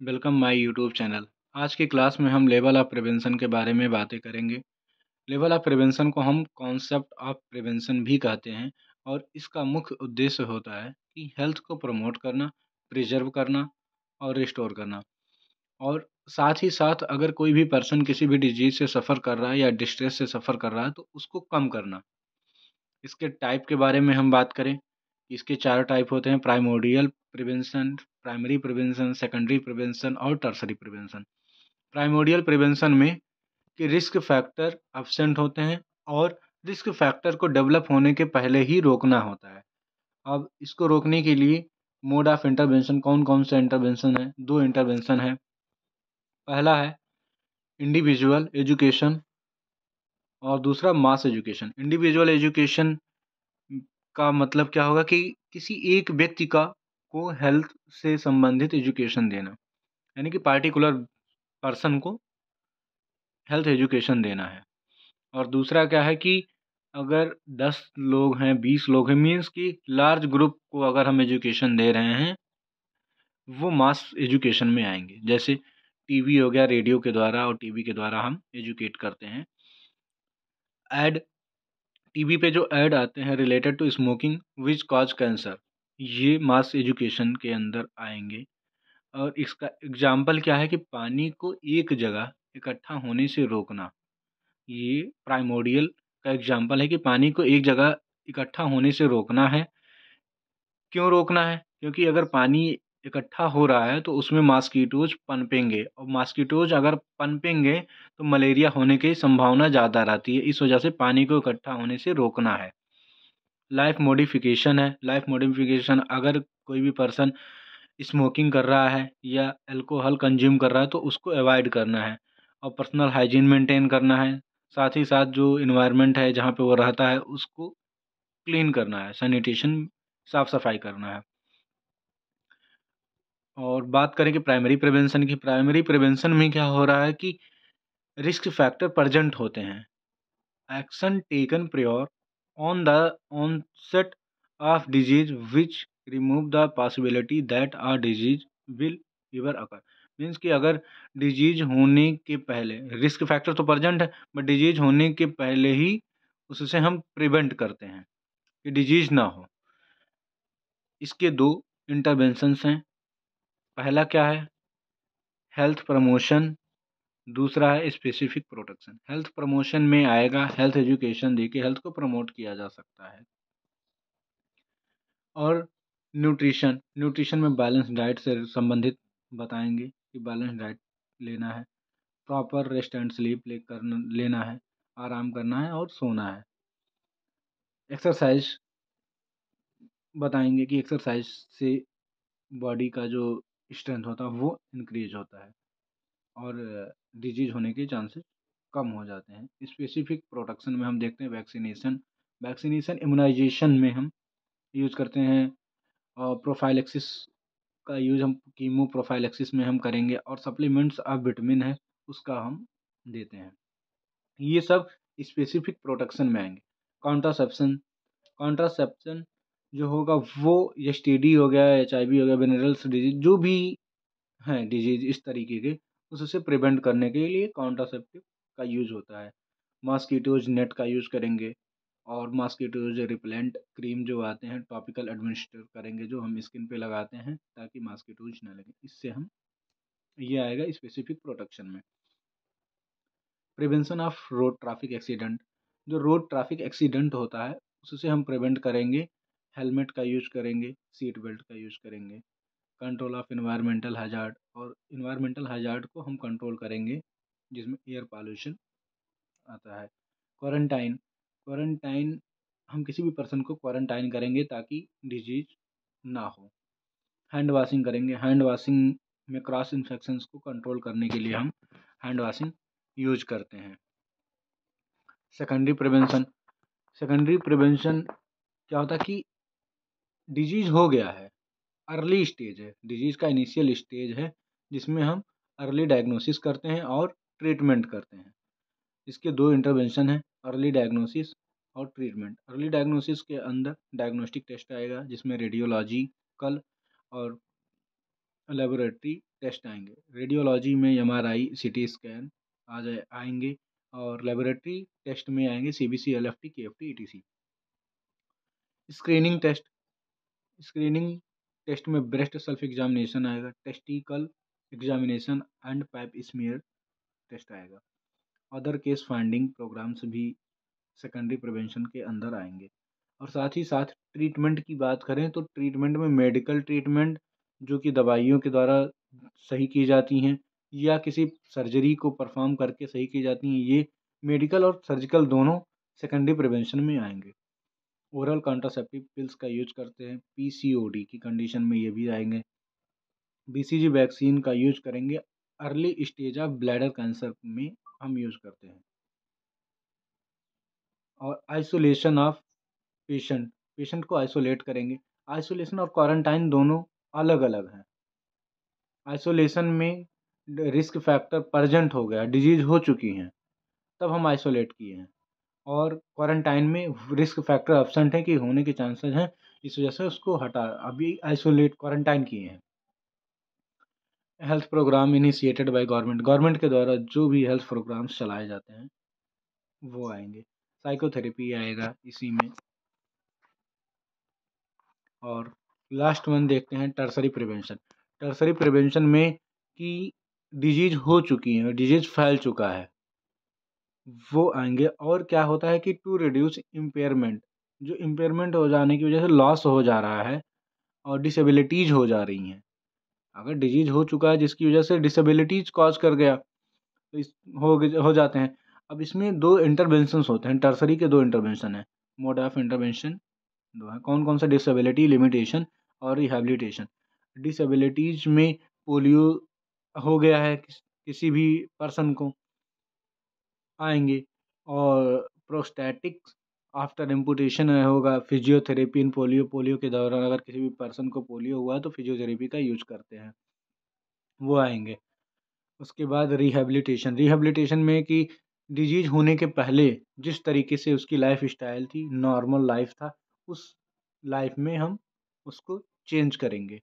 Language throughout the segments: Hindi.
Welcome my YouTube channel. आज की क्लास में हम लेवल ऑफ प्रिवेंशन के बारे में बातें करेंगे। लेवल ऑफ प्रिवेंशन को हम कॉन्सेप्ट ऑफ प्रिवेंशन भी कहते हैं और इसका मुख्य उद्देश्य होता है कि हेल्थ को प्रमोट करना, प्रिजर्व करना और रिस्टोर करना। और साथ ही साथ अगर कोई भी पर्सन किसी भी डिजीज़ से सफ़र कर रहा है या डिस्ट्रेस से सफ़र कर रहा है तो उसको कम करना। इसके टाइप के बारे में हम बात करें, इसके 4 टाइप होते हैं: primordial prevention, primary prevention, secondary prevention और टर्शरी प्रिवेंशन। प्राइमोर्डियल प्रिवेंशन में कि रिस्क फैक्टर एब्सेंट होते हैं और रिस्क फैक्टर को डेवलप होने के पहले ही रोकना होता है। अब इसको रोकने के लिए मोड ऑफ इंटरवेंशन कौन-कौन से इंटरवेंशन हैं? 2 इंटरवेंशन हैं। पहला है इंडिविजुअल एजुकेशन और दूसरा मास एजुकेशन। इंडिविजुअल एजुकेशन का मतलब क्या होगा कि किसी एक व्यक्ति को हेल्थ से संबंधित एजुकेशन देना, यानी कि पार्टिकुलर पर्सन को हेल्थ एजुकेशन देना है। और दूसरा क्या है कि अगर 10 लोग हैं, 20 लोग हैं, मीन्स कि लार्ज ग्रुप को अगर हम एजुकेशन दे रहे हैं, वो मास एजुकेशन में आएँगे। जैसे टीवी हो गया, रेडियो के द्वारा और टीवी के द्वारा हम एजुकेट करते हैं। ऐड टीवी पे जो ऐड आते हैं related to smoking which cause cancer, ये मास एजुकेशन के अंदर आएँगे। और इसका एग्ज़ाम्पल क्या है कि पानी को एक जगह इकट्ठा होने से रोकना। ये प्राइमोर्डियल का एग्ज़ाम्पल है कि पानी को एक जगह इकट्ठा होने से रोकना है। क्यों रोकना है? क्योंकि अगर पानी इकट्ठा हो रहा है तो उसमें मॉस्किटोज़ पनपेंगे और मॉस्किटोज़ अगर पनपेंगे तो मलेरिया होने की संभावना ज़्यादा रहती है। इस वजह से पानी को इकट्ठा होने से रोकना है। लाइफ़ मॉडिफ़िकेशन है। लाइफ़ मॉडिफ़िकेशन अगर कोई भी पर्सन स्मोकिंग कर रहा है या अल्कोहल कंज़्यूम कर रहा है तो उसको अवॉइड करना है और पर्सनल हाइजीन मेंटेन करना है। साथ ही साथ जो एनवायरनमेंट है जहाँ पे वो रहता है उसको क्लीन करना है, सैनिटेशन साफ-सफाई करना है। और बात करें कि प्राइमरी प्रिवेंशन की, प्राइमरी प्रिवेंशन में क्या हो रहा है कि रिस्क फैक्टर प्रेज़ेंट होते हैं। Action taken prior on the onset of disease which remove the possibility that a disease will ever occur. Means कि अगर डिजीज़ होने के पहले रिस्क फैक्टर तो प्रेज़ेंट है, बट डिजीज़ होने के पहले ही उससे हम प्रिवेंट करते हैं कि डिजीज़ ना हो। इसके 2 इंटरवेंशंस हैं। पहला क्या है? हेल्थ प्रमोशन, दूसरा है स्पेसिफिक प्रोटेक्शन। हेल्थ प्रमोशन में आएगा हेल्थ एजुकेशन देके हेल्थ को प्रमोट किया जा सकता है। और न्यूट्रिशन, न्यूट्रिशन में बैलेंस डाइट से संबंधित बताएँगे कि बैलेंस डाइट लेना है, प्रॉपर रेस्ट एंड स्लीप लेना है, आराम करना है और सोना है। एक्सरसाइज़ बताएँगे कि एक्सरसाइज़ से बॉडी का जो स्ट्रेंथ होता है वो इंक्रीज़ होता है और डिजीज़ होने के चांसेस कम हो जाते हैं। स्पेसिफिक प्रोटेक्शन में हम देखते हैं वैक्सीनेशन, वैक्सीनेशन इम्यूनाइज़ेशन में हम यूज़ करते हैं। प्रोफाइलैक्सिस का यूज़ हम कीमो प्रोफाइलैक्सिस में हम करेंगे और सप्लीमेंट्स ऑफ विटामिन है उसका हम देते हैं। ये सब स्पेसिफिक प्रोटेक्शन में आएँगे। कॉन्ट्रासेप्शन, कॉन्ट्रासेप्शन जो होगा वो एसटीडी हो गया, एचआईवी हो गया, वेनेरल्स डिजीज़ जो भी हैं डिजीज़ इस तरीके के, उससे प्रिवेंट करने के लिए कॉन्ट्रासेप्टिव का यूज़ होता है। मॉस्किटोज़ नेट का यूज़ करेंगे और मॉस्किटोज़ रिपेलेंट क्रीम जो आते हैं टॉपिकल एडमिनिस्टर करेंगे जो हम स्किन पे लगाते हैं ताकि मॉस्किटोज़ ना लगें। इससे हम ये आएगा स्पेसिफिक प्रोटेक्शन में। Prevention of road traffic accident, जो रोड ट्रैफिक एक्सीडेंट होता है उससे हम प्रिवेंट करेंगे, हेलमेट का यूज़ करेंगे, सीट बेल्ट का यूज़ करेंगे। कंट्रोल ऑफ एनवायरमेंटल हैज़ार्ड, और एनवायरमेंटल हैज़ार्ड को हम कंट्रोल करेंगे जिसमें एयर पॉल्यूशन आता है। क्वारंटाइन, क्वारंटाइन हम किसी भी पर्सन को क्वारंटाइन करेंगे ताकि डिजीज़ ना हो। हैंड वॉशिंग करेंगे, हैंड वॉशिंग में क्रॉस इन्फेक्शंस को कंट्रोल करने के लिए हम हैंड वॉशिंग यूज़ करते हैं। सेकेंडरी प्रिवेंशन, सेकेंडरी प्रिवेंशन क्या होता है कि डिजीज़ हो गया है, अर्ली स्टेज है, डिजीज़ का इनिशियल स्टेज है जिसमें हम अर्ली डायग्नोसिस करते हैं और ट्रीटमेंट करते हैं। इसके 2 इंटरवेंशन हैं, अर्ली डायग्नोसिस और ट्रीटमेंट। अर्ली डायग्नोसिस के अंदर डायग्नोस्टिक टेस्ट आएगा जिसमें रेडियोलॉजिकल और लेबोरेटरी टेस्ट आएँगे। रेडियोलॉजी में एमआरआई, सीटी स्कैन आएँगे और लेबोरेटरी टेस्ट में आएँगे CBC, LFT, KFT, etc. Screening test screening test में ब्रेस्ट सेल्फ एग्जामिनेशन आएगा, testicle examination and pap smear test आएगा। अदर केस फाइंडिंग प्रोग्राम्स भी सेकेंडरी प्रिवेंशन के अंदर आएँगे। और साथ ही साथ ट्रीटमेंट की बात करें तो ट्रीटमेंट में मेडिकल ट्रीटमेंट जो कि दवाइयों के द्वारा सही की जाती हैं या किसी सर्जरी को परफॉर्म करके सही की जाती हैं, ये मेडिकल और सर्जिकल दोनों सेकेंडरी प्रिवेंशन में आएँगे। ओरल कॉन्ट्रासेप्टिव पिल्स का यूज़ करते हैं, पीसीओडी की कंडीशन में ये भी आएँगे। बीसीजी वैक्सीन का यूज़ करेंगे, early stage of bladder cancer में हम यूज़ करते हैं। और आइसोलेशन ऑफ पेशेंट पेशेंट को आइसोलेट करेंगे। आइसोलेशन और क्वारंटाइन दोनों अलग-अलग हैं। आइसोलेशन में रिस्क फैक्टर प्रेज़ेंट हो गया, डिज़ीज़ हो चुकी हैं, तब हम आइसोलेट किए हैं। और क्वारंटाइन में रिस्क फैक्टर एब्सेंट है कि होने के चांसेस हैं, इस वजह से उसको अभी आइसोलेट क्वारंटाइन किए हैं। Health program initiated by government के द्वारा जो भी हेल्थ प्रोग्राम्स चलाए जाते हैं, वो आएँगे। साइकोथेरेपी आएगा इसी में। और लास्ट वन देखते हैं टर्सरी प्रिवेंशन। टर्सरी प्रिवेंशन में कि डिजीज़ हो चुकी है, डिजीज़ फैल चुका है, वो आएँगे। और क्या होता है कि टू रिड्यूस इम्पेयरमेंट, जो इम्पेयरमेंट हो जाने की वजह से लॉस हो जा रहा है और डिसेबिलिटीज़ हो जा रही हैं। अगर डिजीज़ हो चुका है जिसकी वजह से डिसेबिलिटीज़ कॉज़ कर गया, तो हो जाते हैं। अब इसमें 2 इंटरवेंशंस होते हैं, टर्सरी के 2 इंटरवेंशन हैं। मोड ऑफ इंटरवेंशन 2 हैं। कौन-कौन सा? डिसेबिलिटी लिमिटेशन और रिहैबिलिटेशन। डिसेबिलिटीज़ में पोलियो हो गया है किसी भी पर्सन को, आएँगे। और प्रोस्टैटिक्स आफ्टर एम्पुटेशन होगा, फिजियोथेरेपी इन पोलियो के दौरान अगर किसी भी पर्सन को पोलियो हुआ है तो फिजियोथेरेपी का यूज़ करते हैं, वो आएँगे। उसके बाद रिहैबिलिटेशन में कि डिजीज़ होने के पहले जिस तरीके से उसकी लाइफ़स्टाइल थी, नॉर्मल लाइफ़ था, उस लाइफ़ में हम उसको चेंज करेंगे।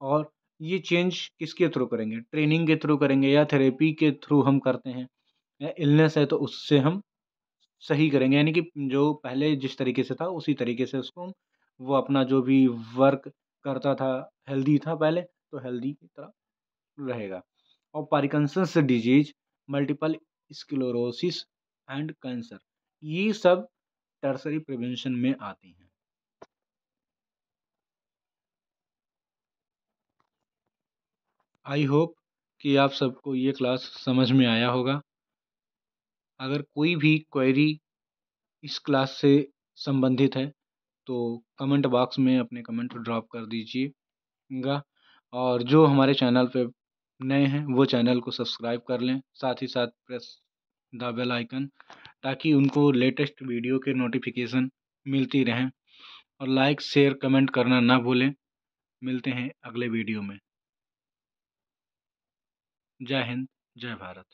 और ये चेंज किसके थ्रू करेंगे? ट्रेनिंग के थ्रू करेंगे या थेरेपी के थ्रू हम करते हैं, या इलनेस है तो उससे हम सही करेंगे। यानी कि जो पहले जिस तरीके से था उसी तरीके से उसको वो अपना जो भी वर्क करता था, हेल्दी था पहले, तो हेल्दी की तरह रहेगा। और Parkinson's disease, multiple sclerosis and cancer, ये सब टर्सरी प्रिवेंशन में आती हैं। आई होप कि आप सबको ये क्लास समझ में आया होगा। अगर कोई भी क्वेरी इस क्लास से संबंधित है, तो कमेंट बॉक्स में अपने कमेंट ड्रॉप कर दीजिएगा। और जो हमारे चैनल पे नए हैं, वो चैनल को सब्सक्राइब कर लें। साथ ही साथ प्रेस द बेल आइकन, ताकि उनको लेटेस्ट वीडियो के नोटिफिकेशन मिलती रहें। और लाइक, शेयर, कमेंट करना ना भूलें। मिलते हैं अगले वीडियो में। जय हिंद, जय भारत।